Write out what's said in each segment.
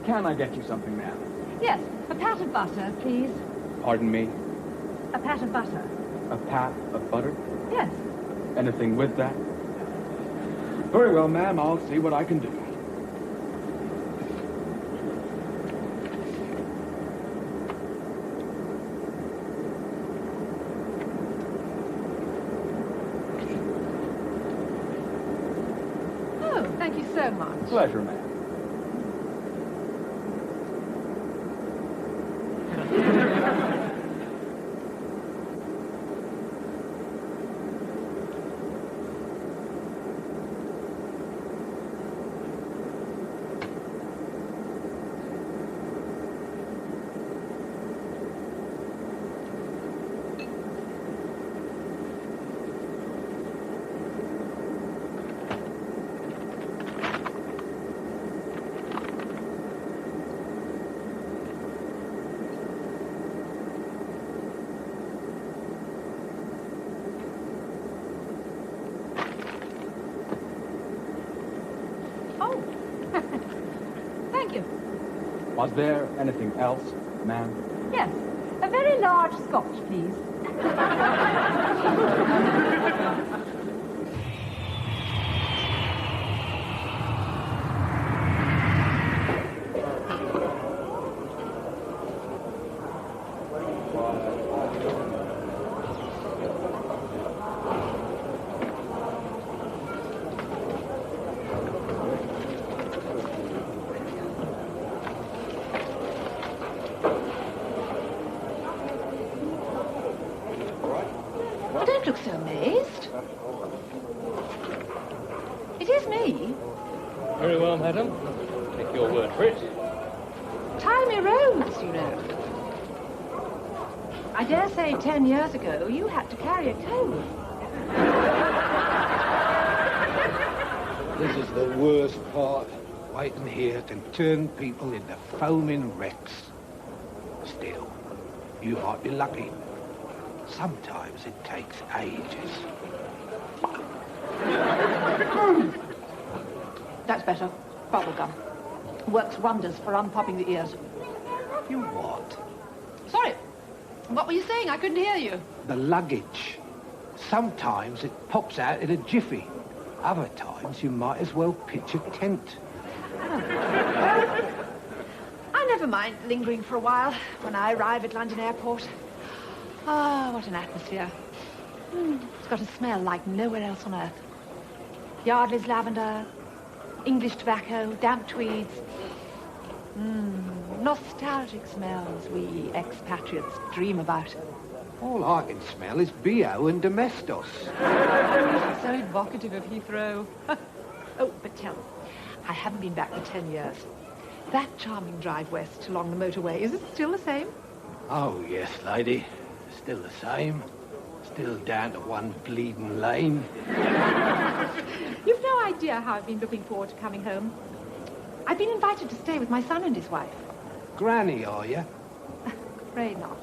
Can I get you something, ma'am? Yes, a pat of butter, please. Pardon me? A pat of butter. A pat of butter? Yes. Anything with that? Very well, ma'am. I'll see what I can do. Oh, thank you so much. Pleasure, ma'am. Was there anything else, ma'am? Yes. A very large Scotch, please. Don't look so amazed. It is me. Very well, madam. Take your word for it. Timey roads, you know. I dare say 10 years ago you had to carry a coat. This is the worst part. Waiting here to turn people into foaming wrecks. Still, you might be lucky. Sometimes it takes ages. That's better. Bubblegum. Works wonders for unpopping the ears. You what? Sorry. What were you saying? I couldn't hear you. The luggage. Sometimes it pops out in a jiffy. Other times you might as well pitch a tent. I never mind lingering for a while when I arrive at London Airport. Ah, what an atmosphere. It's got a smell like nowhere else on earth. Yardley's lavender, English tobacco, damp tweeds. Nostalgic smells we expatriates dream about. All I can smell is BO and Domestos. So evocative of Heathrow. Oh, but tell me, I haven't been back for 10 years. That charming drive west along the motorway, is it still the same? Oh, yes, lady. Still the same. Still down to one bleeding lane. You've no idea how I've been looking forward to coming home. I've been invited to stay with my son and his wife. Granny, are you? Afraid not.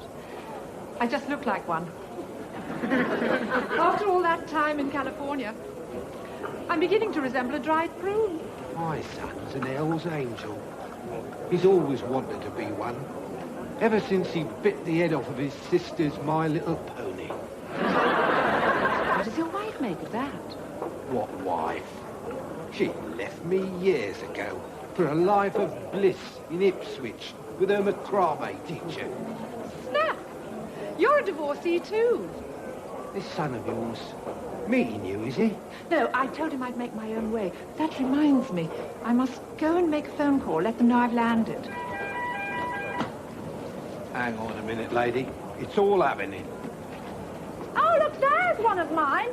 I just look like one. After all that time in California, I'm beginning to resemble a dried prune. My son's an Hell's Angel. He's always wanted to be one. Ever since he bit the head off of his sister's My Little Pony. What does your wife make of that? What wife? She left me years ago for a life of bliss in Ipswich with her macrame teacher. Snap! You're a divorcee too. This son of yours, meeting you, is he? No, I told him I'd make my own way. That reminds me, I must go and make a phone call, let them know I've landed. Hang on a minute, lady. It's all happening. Oh, look, there's one of mine.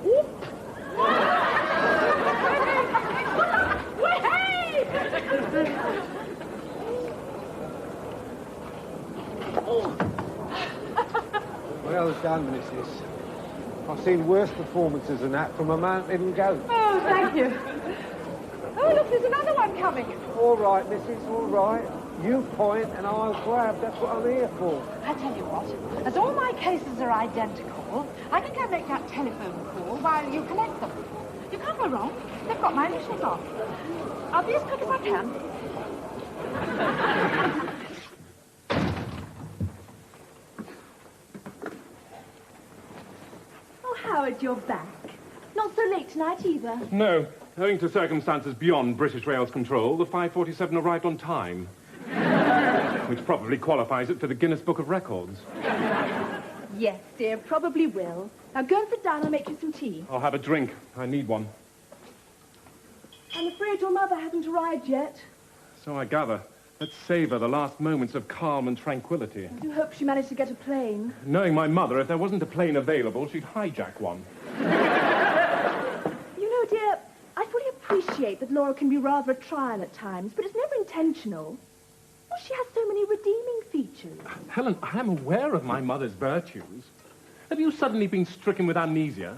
Whoop. Well done, missus. I've seen worse performances than that from a mountain goat. Oh, thank you. Oh, look, there's another one coming. All right, missus, all right. You point and I'll grab. That's what I'm here for. I tell you what, as all my cases are identical, I think I'll make that telephone call while you collect them. You can't go wrong. They've got my initials on. I'll be as quick as I can. Oh, Howard, you're back. Not so late tonight either. No. Owing to circumstances beyond British Rail's control, the 547 arrived on time. Which probably qualifies it for the Guinness Book of Records. Yes, dear, probably will. Now go and sit down, I'll make you some tea. I'll have a drink. I need one. I'm afraid your mother hasn't arrived yet. So I gather. Let's savor the last moments of calm and tranquility. I do hope she managed to get a plane. Knowing my mother, if there wasn't a plane available, she'd hijack one. You know, dear, I fully appreciate that Laura can be rather a trial at times, but it's never intentional. Well, she has so many redeeming features. Helen, I am aware of my mother's virtues. Have you suddenly been stricken with amnesia?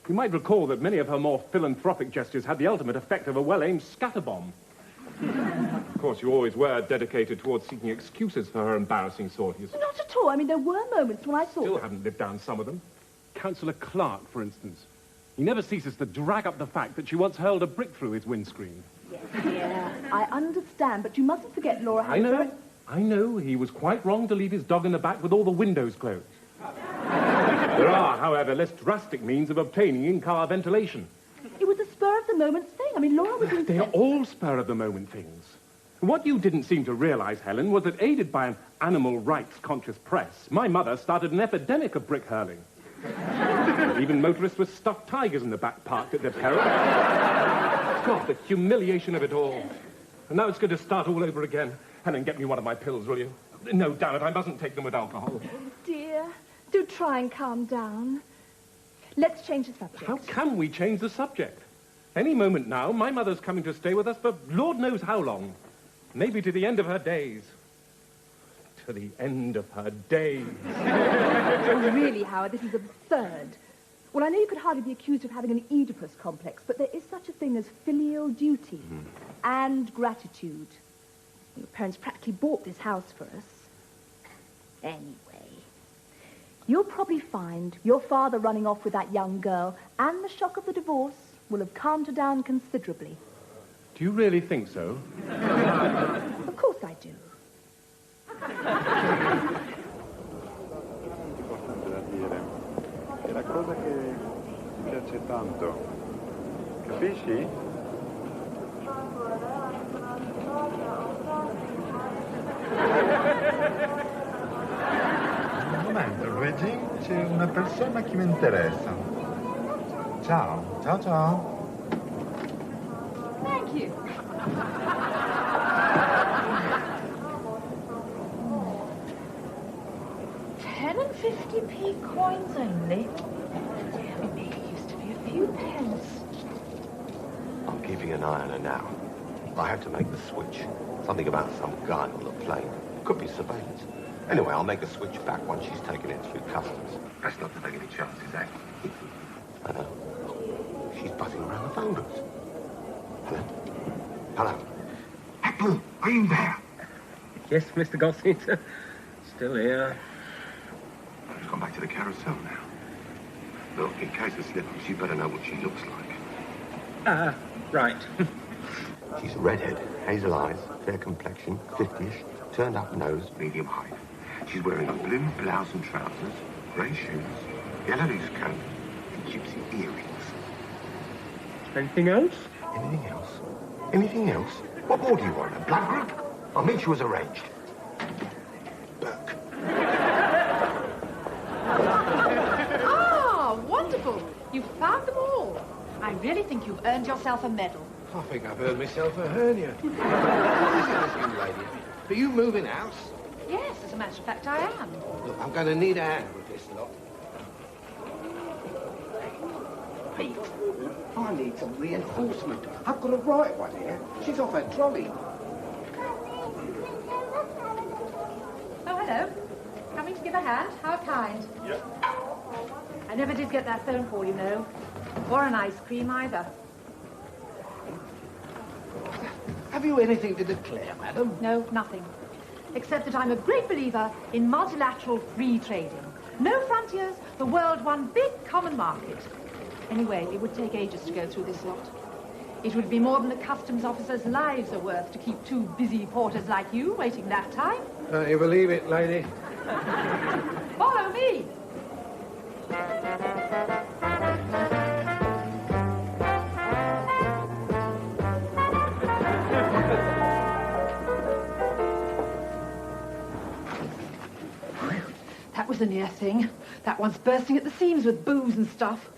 You might recall that many of her more philanthropic gestures had the ultimate effect of a well-aimed scatterbomb. Of course, you always were dedicated towards seeking excuses for her embarrassing sorties. Not at all. I mean, there were moments when I thought... Still haven't lived down some of them. Councillor Clark, for instance. He never ceases to drag up the fact that she once hurled a brick through his windscreen. Yes, dear. I understand, but you mustn't forget Laura had... I know. He was quite wrong to leave his dog in the back with all the windows closed. There are, however, less drastic means of obtaining in-car ventilation. It was a spur-of-the-moment thing. I mean, Laura was... They are all spur-of-the-moment things. What you didn't seem to realize, Helen, was that aided by an animal rights-conscious press, my mother started an epidemic of brick hurling. Even motorists with stuffed tigers in the back parked at their peril. God, the humiliation of it all. And now it's going to start all over again. Helen, get me one of my pills, will you? No, damn it, I mustn't take them with alcohol. Dear, do try and calm down. Let's change the subject. How can we change the subject? Any moment now, my mother's coming to stay with us for Lord knows how long. Maybe to the end of her days. To the end of her days. Oh, really, Howard, this is absurd. Well, I know you could hardly be accused of having an Oedipus complex, but there is such a thing as filial duty and gratitude. Your parents practically bought this house for us. Anyway, you'll probably find your father running off with that young girl and the shock of the divorce will have calmed her down considerably. Do you really think so? Of course I do. Importante da dire. È la cosa che mi piace tanto. Capisci? Un momento, Luigi, c'è una persona che mi interessa. Ciao, ciao, ciao. Thank you. 10 and 50p coins only. Maybe it used to be a few pence. I'm keeping an eye on her now. I have to make the switch. Something about some guy on the plane. Could be surveillance. Anyway, I'll make a switch back once she's taken it through customs. Best not to take any chances, eh? I know. She's buzzing around the phone booth. Hello? Hello? Apple, are you there? Yes, Mr. Gossett. Still here. She's gone back to the carousel now. Look, in case of slip-ups, you better know what she looks like. Right. She's a redhead, hazel eyes, fair complexion, 50-ish, turned up nose. Medium height. She's wearing a blue blouse and trousers, grey shoes, yellow loose coat, and gypsy earrings. Anything else? Anything else? Anything else? What more do you want? A blood group? I'll meet you as arranged. Burke. Ah, wonderful. You've found them all. I really think you've earned yourself a medal. I think I've earned myself a hernia. What is it, young lady? Are you moving house? Yes, as a matter of fact, I am. Look, I'm going to need a hand with this lot. Pete, I need some reinforcement. I've got a right one here. She's off her trolley. Oh, hello. Coming to give a hand? How kind. Yep. I never did get that phone call, you know. Or an ice cream, either. Have you anything to declare, madam? No, nothing. Except that I'm a great believer in multilateral free trading. No frontiers, the world one big common market. Anyway, it would take ages to go through this lot. It would be more than the customs officers' lives are worth to keep two busy porters like you waiting that time. Don't you believe it, lady? Follow me. That was a near thing. That one's bursting at the seams with booze and stuff.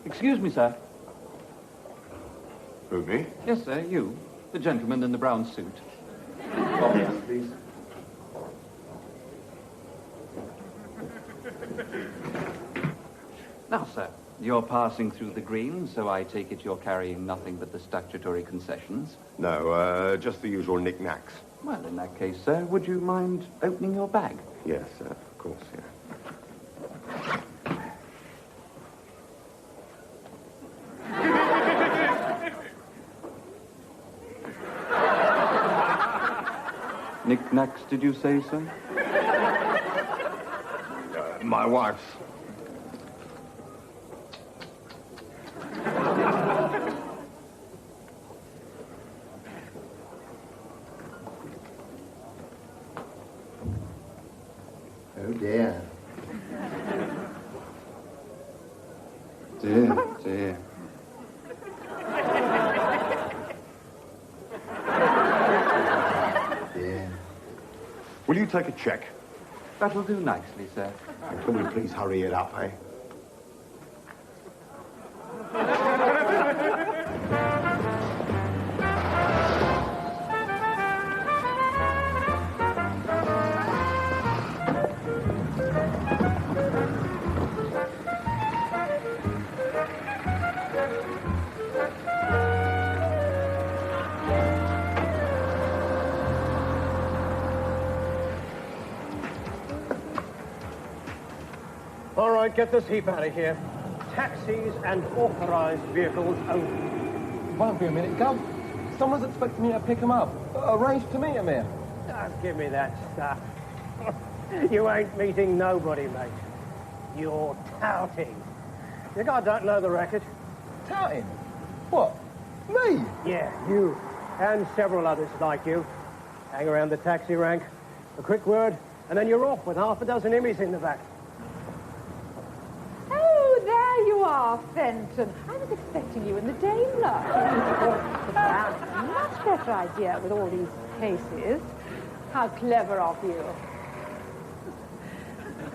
Excuse me, sir. Who, me? Yes, sir, you. The gentleman in the brown suit. Oh, yes, please. Now, sir, you're passing through the green, so I take it you're carrying nothing but the statutory concessions. No, just the usual knickknacks. Well, in that case, sir, would you mind opening your bag? Yes, of course, yeah. Knickknacks, did you say, sir? My wife's. Oh, dear. Dear, dear. Dear. Will you take a check? That'll do nicely, sir. And can we please hurry it up, eh? All right, get this heap out of here. Taxis and authorized vehicles only. Won't be a minute, Gov. Someone's expecting me to pick him up. Arrange to meet him here. Don't give me that stuff. You ain't meeting nobody, mate. You're touting. You guys don't know the racket. Touting? What? Me? Yeah, you. And several others like you. Hang around the taxi rank, a quick word, and then you're off with half a dozen immies in the back. Oh, there you are, Fenton. I was expecting you in the Daimler. Much better idea with all these cases. How clever of you.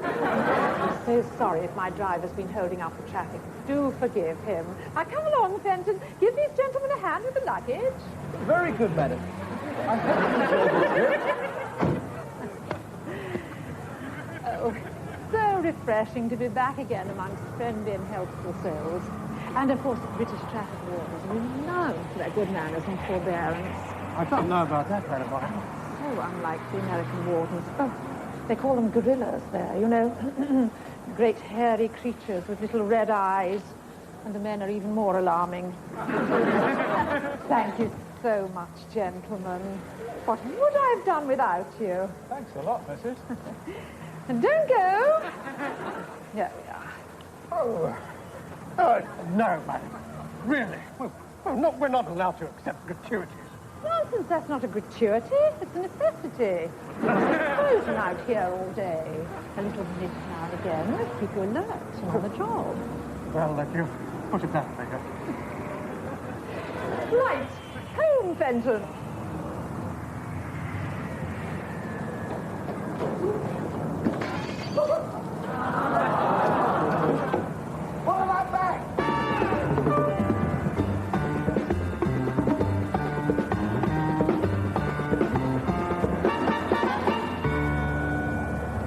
I'm so sorry if my driver's been holding up the traffic. Do forgive him. Now, come along, Fenton. Give these gentlemen a hand with the luggage. Very good, madam. I hope you enjoyed this trip. Oh, so refreshing to be back again amongst friendly and helpful souls. And, of course, the British traffic wardens are renowned for their good manners and forbearance. I don't know about that, Madam. So unlike the American wardens. Oh, they call them gorillas there, you know. Great hairy creatures with little red eyes. And the men are even more alarming. Thank you so much, gentlemen. What would I have done without you? Thanks a lot, missus. And don't go. Here we are. Oh, no, madam. Really? We're not allowed to accept gratuities. Nonsense, that's not a gratuity. It's a necessity. Cruising out here all day. A little nip now and again to keep you alert and on the job. Well, let you put it that way. Right. Home, Fenton. What about back?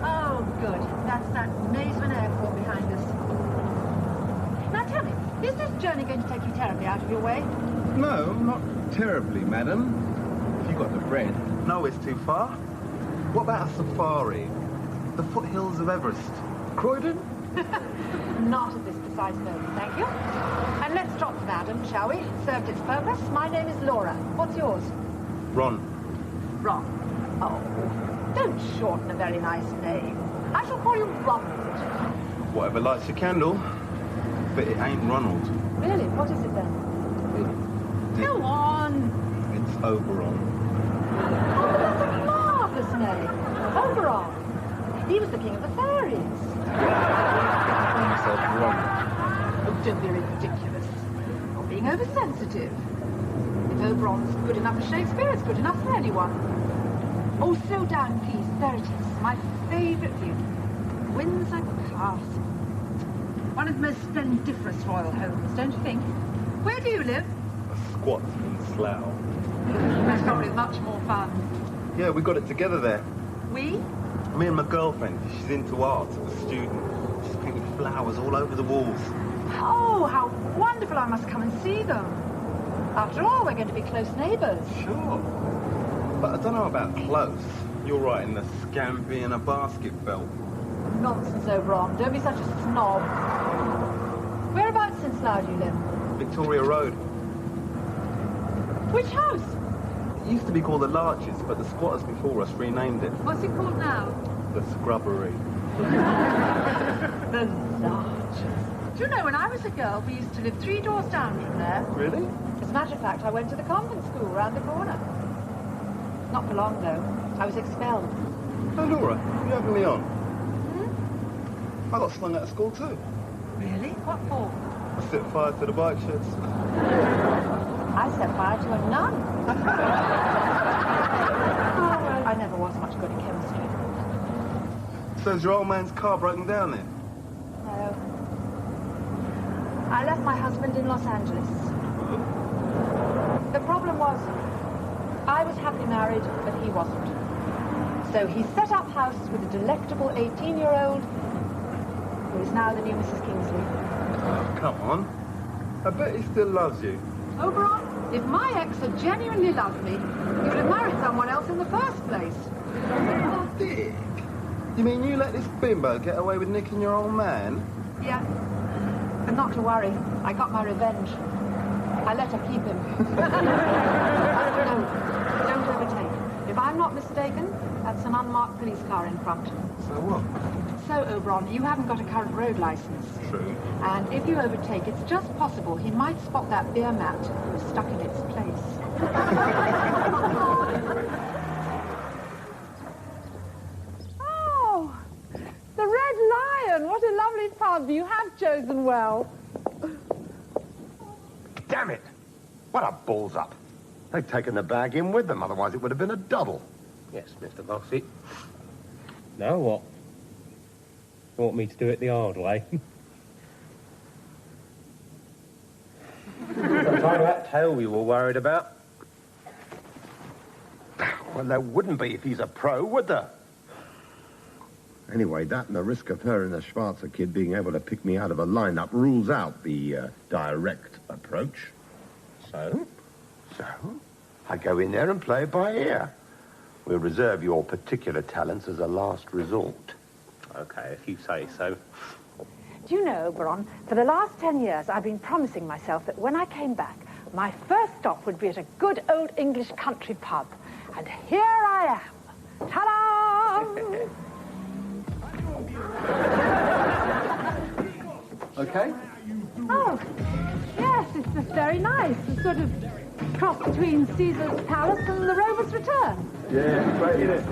Oh, good. That's that maze of an airport behind us. Now tell me, is this journey going to take you terribly out of your way? No, not terribly, madam. If you got the bread. No, it's too far. What about a safari? The foothills of Everest. Croydon? Not at this precise moment, thank you. And let's drop the madam, shall we? Served its purpose. My name is Laura. What's yours? Ron. Ron. Oh, don't shorten a very nice name. I shall call you Robert. Whatever lights a candle. but it ain't Ronald. Really? What is it then? Go on. It's Oberon. Oh, but that's a marvellous name. Oberon. He was the king of the fairies. Call myself Ronald. Oh, don't be ridiculous. You're being oversensitive. If Oberon's good enough for Shakespeare, it's good enough for anyone. Oh, slow down, please. There it is. My favourite view. Windsor Castle. One of the most splendiferous royal homes, don't you think? Where do you live? A squat in Slough. That's probably much more fun. Yeah, we got it together there. We? Me and my girlfriend, she's into art, a student. She's painted flowers all over the walls. Oh, how wonderful. I must come and see them. After all, we're going to be close neighbours. Sure. But I don't know about close. You're right in the scampi and a basket belt. Nonsense, Oberon. Don't be such a snob. Whereabouts in Slough do you live? Victoria Road. Which house? It used to be called the Larches, but the squatters before us renamed it. What's it called now? The Scrubbery. The Larches. Do you know, when I was a girl, we used to live 3 doors down from there. Really? As a matter of fact, I went to the convent school round the corner. Not for long, though. I was expelled. Oh, Laura, you having me on? I got slung out of school too. Really? What for? I set fire to the bike sheds. I set fire to a nun. I never was much good at chemistry. So is your old man's car broken down then? No. I left my husband in Los Angeles. The problem was, I was happily married, but he wasn't. So he set up house with a delectable 18-year-old who is now the new Mrs. Kingsley. Oh, come on. I bet he still loves you. Oberon, if my ex had genuinely loved me, he would have married someone else in the first place. Oh, Dick. You mean you let this bimbo get away with nicking your old man? Yeah. But not to worry. I got my revenge. I let her keep him. No, don't overtake. If I'm not mistaken, that's an unmarked police car in front. So what? So, Oberon, you haven't got a current road license. True. And if you overtake, it's just possible he might spot that beer mat that was stuck in its place. Oh, the Red Lion. What a lovely pub. You have chosen well. Damn it! What a balls up. They've taken the bag in with them, otherwise it would have been a double. Yes, Mr. Moxie. Now what? You want me to do it the hard way? I'm trying that tail you were worried about. Well, there wouldn't be if he's a pro, would there? Anyway, that and the risk of her and the Schwarzer kid being able to pick me out of a lineup rules out the direct approach. So? So, I go in there and play it by ear. We'll reserve your particular talents as a last resort. Okay, if you say so. Do you know, Oberon, for the last 10 years, I've been promising myself that when I came back, my first stop would be at a good old English country pub. And here I am. Ta-da! Okay. Oh, yes, it's just very nice. A sort of cross between Caesar's Palace and the Rover's Return. Yeah, great, isn't it?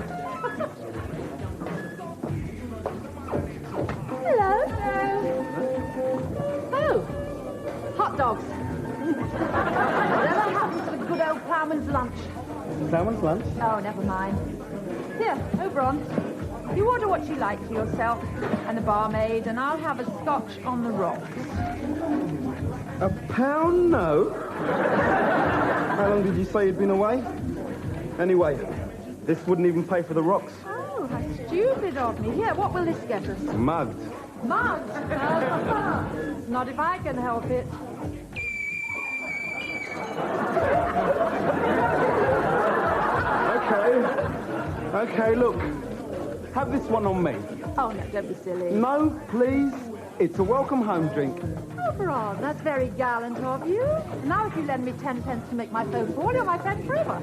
Hello. Oh, hot dogs. Whatever happened to the good old ploughman's lunch? Ploughman's lunch? Oh, never mind. Here, Oberon. You order what you like for yourself and the barmaid, and I'll have a scotch on the rocks. £1? No. How long did you say you'd been away? Anyway, this wouldn't even pay for the rocks. Oh, how stupid of me. Here, what will this get us? Mugged. Mugs? Not if I can help it. Okay, look. Have this one on me. Oh, no, don't be silly. No, please. It's a welcome home drink. Oberon, that's very gallant of you. Now if you lend me 10 pence to make my phone call, you're my friend forever.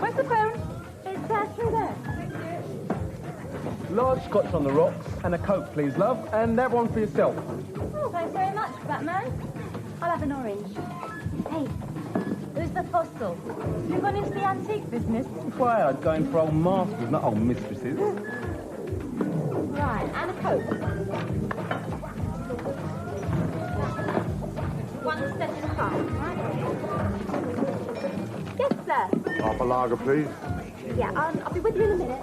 Where's the phone? It's through there. large scotch on the rocks, and a Coke, please, love. And that one for yourself. Oh, thanks very much, Batman. I'll have an orange. Hey, who's the fossil? You've gone into the antique business? Why, I'd go in for old masters, not old mistresses. Right, and a Coke. One set in half, right? Yes, sir. Half a lager, please. Yeah, I'll be with you in a minute.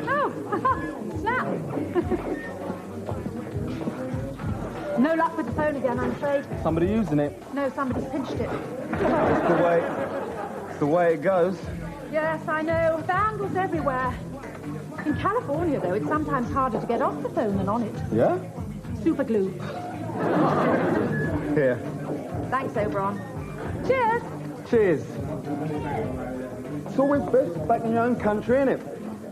Oh, snap. No luck with the phone again, I'm afraid. Somebody using it. No, somebody's pinched it. It's the way it goes. Yes, I know. Vandals everywhere. In California, though, it's sometimes harder to get off the phone than on it. Yeah? Super glue. Here. Thanks, Oberon. Cheers. Cheers. It's always best back in your own country, innit?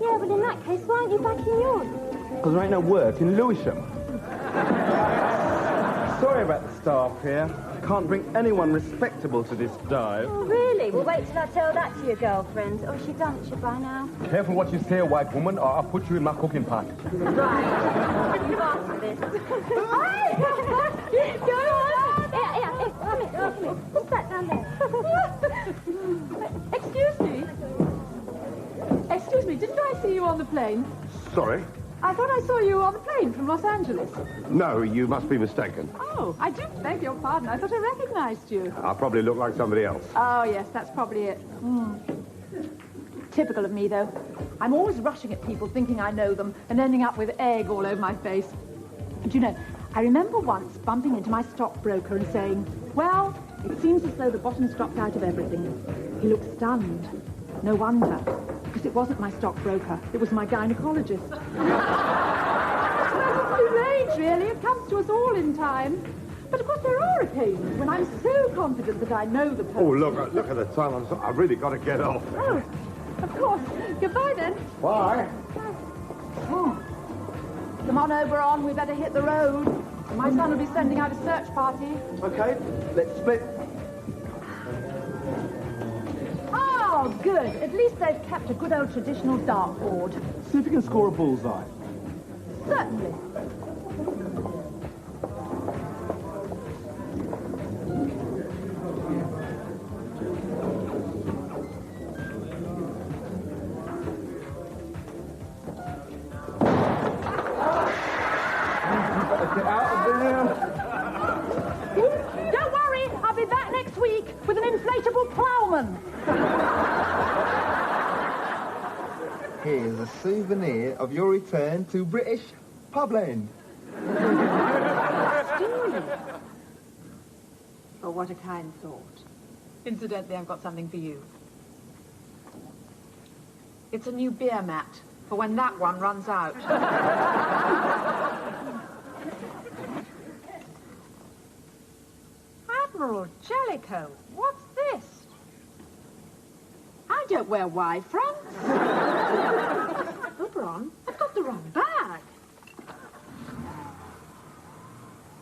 Yeah, but in that case, why aren't you back in yours? Because there ain't no work in Lewisham. Sorry about the staff here. Can't bring anyone respectable to this dive. Oh, really? Well, wait till I tell that to your girlfriend. Or she done it by now. Careful what you say, white woman, or I'll put you in my cooking pot. Right. You've asked for this. Go on. Yeah, come here. What's that down there? Excuse me, didn't I see you on the plane? Sorry? I thought I saw you on the plane from Los Angeles. No, you must be mistaken. Oh, I do beg your pardon. I thought I recognized you. I probably look like somebody else. Oh, yes, that's probably it. Typical of me, though. I'm always rushing at people, thinking I know them, and ending up with egg all over my face. And you know, I remember once bumping into my stockbroker and saying, well, it seems as though the bottom's dropped out of everything. He looked stunned. No wonder. Because it wasn't my stockbroker. It was my gynecologist. It's too late, really. It comes to us all in time. But, of course, there are occasions when I'm so confident that I know the person. Oh, look at the time. I've really got to get off. Oh, of course. Goodbye, then. Bye. Oh. Come on, Oberon. We better hit the road. My son will be sending out a search party. Okay, let's split. Oh, good. At least they've kept a good old traditional dartboard. See if you can score a bullseye. Certainly. Get out of there. Don't worry. I'll be back next week with an inflatable ploughman. Here's a souvenir of your return to British Publand. Oh, what a kind thought. Incidentally, I've got something for you. It's a new beer mat for when that one runs out. Admiral Jellicoe, what's this? I don't wear Y fronts. Oberon, I've got the wrong bag.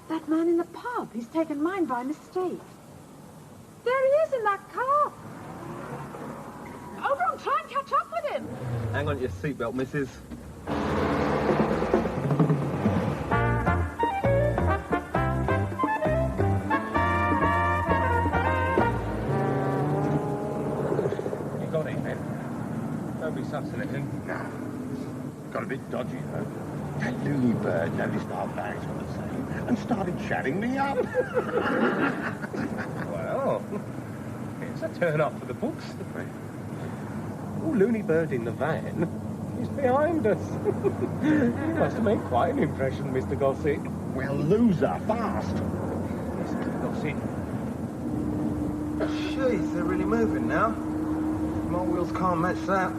That man in the pub, he's taken mine by mistake. There he is in that car. Oberon, try and catch up with him. Hang on to your seatbelt, missus. Anything? No. Got a bit dodgy, though. That loony bird noticed our bags were the same and started chatting me up. Well, it's a turn up for the books. Oh, loony bird in the van is behind us. You must have made quite an impression, Mr. Gossett. Well, loser, fast. Mr. Gossett. Jeez, they're really moving now. My wheels can't match that.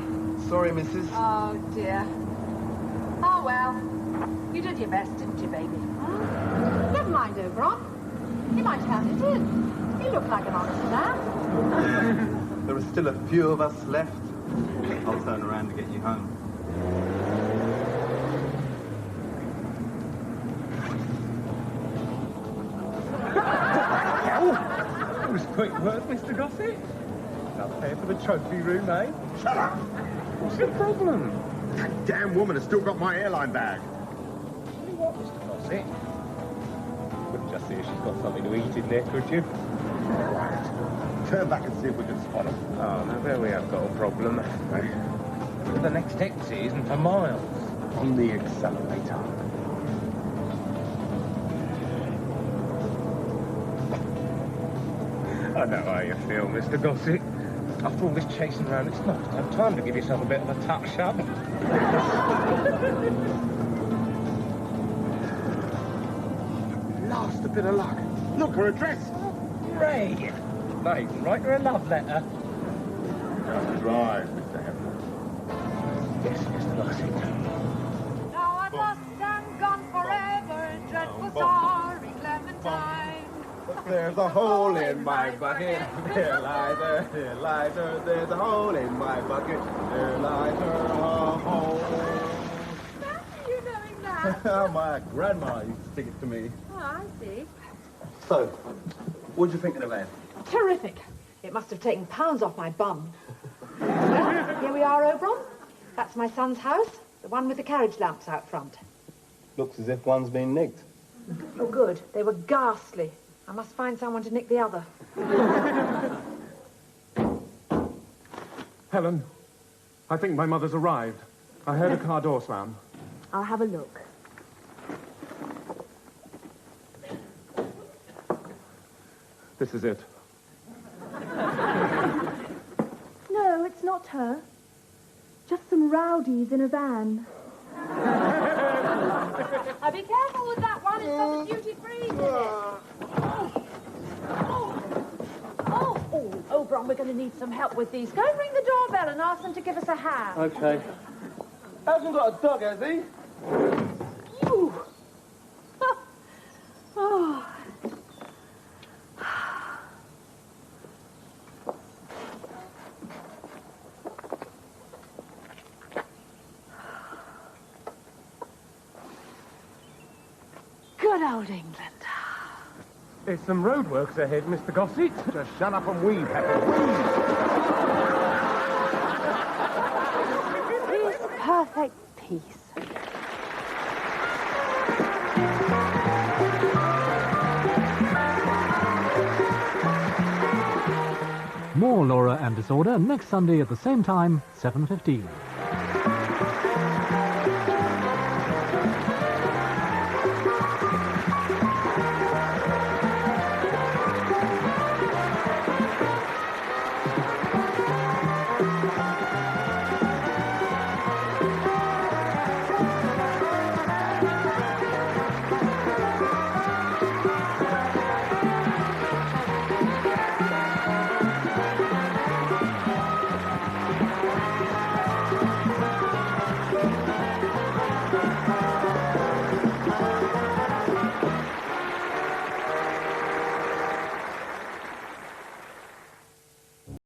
Sorry, missus. Oh, dear. Oh, well. You did your best, didn't you, baby? Hmm? Never mind, Oberon. You might have it in. You look like an honest man. There are still a few of us left. I'll turn around to get you home. That was quick work, Mr. Gossett. Enough there for the trophy room, eh? Shut up! What's the problem? That damn woman has still got my airline bag. What, Mr. Gossett? Wouldn't just see if she's got something to eat in there, could you? Right. Turn back and see if we can spot her. Oh, now there we have got a problem. The next exit isn't for miles. On the accelerator. I know how you feel, Mr. Gossett. After all this chasing around, it's not to have time to give yourself a bit of a touch-up. Last a bit of luck. Look, her address. Ray! Now you can write her a love letter. That's right, Mr. Heathrow. Yes, Mr. Gossett. Now I'm lost and gone forever in dreadful sorry Clementine. There's a hole in my bucket. There lies her, there lies her. There's a hole in my bucket. There lies her, a hole. Fancy you knowing that. My grandma used to sing it to me. Oh, I see. So, what'd you think of the van? Terrific. It must have taken pounds off my bum. Well, here we are, Oberon. That's my son's house, the one with the carriage lamps out front. Looks as if one's been nicked. Oh, good. They were ghastly. I must find someone to nick the other. Helen, I think my mother's arrived. I heard a car door slam. I'll have a look. This is it. No, it's not her. Just some rowdies in a van. Be careful with that one. It's got the duty-free in it. Oh, Oberon, we're going to need some help with these. Go and ring the doorbell and ask them to give us a hand. Okay. Hasn't got a dog, has he? Ooh. Oh. Good old England. There's some roadworks ahead, Mr. Gossett. Just shut up and weave, Pepper. Weave! Perfect peace. More Laura and Disorder next Sunday at the same time, 7:15.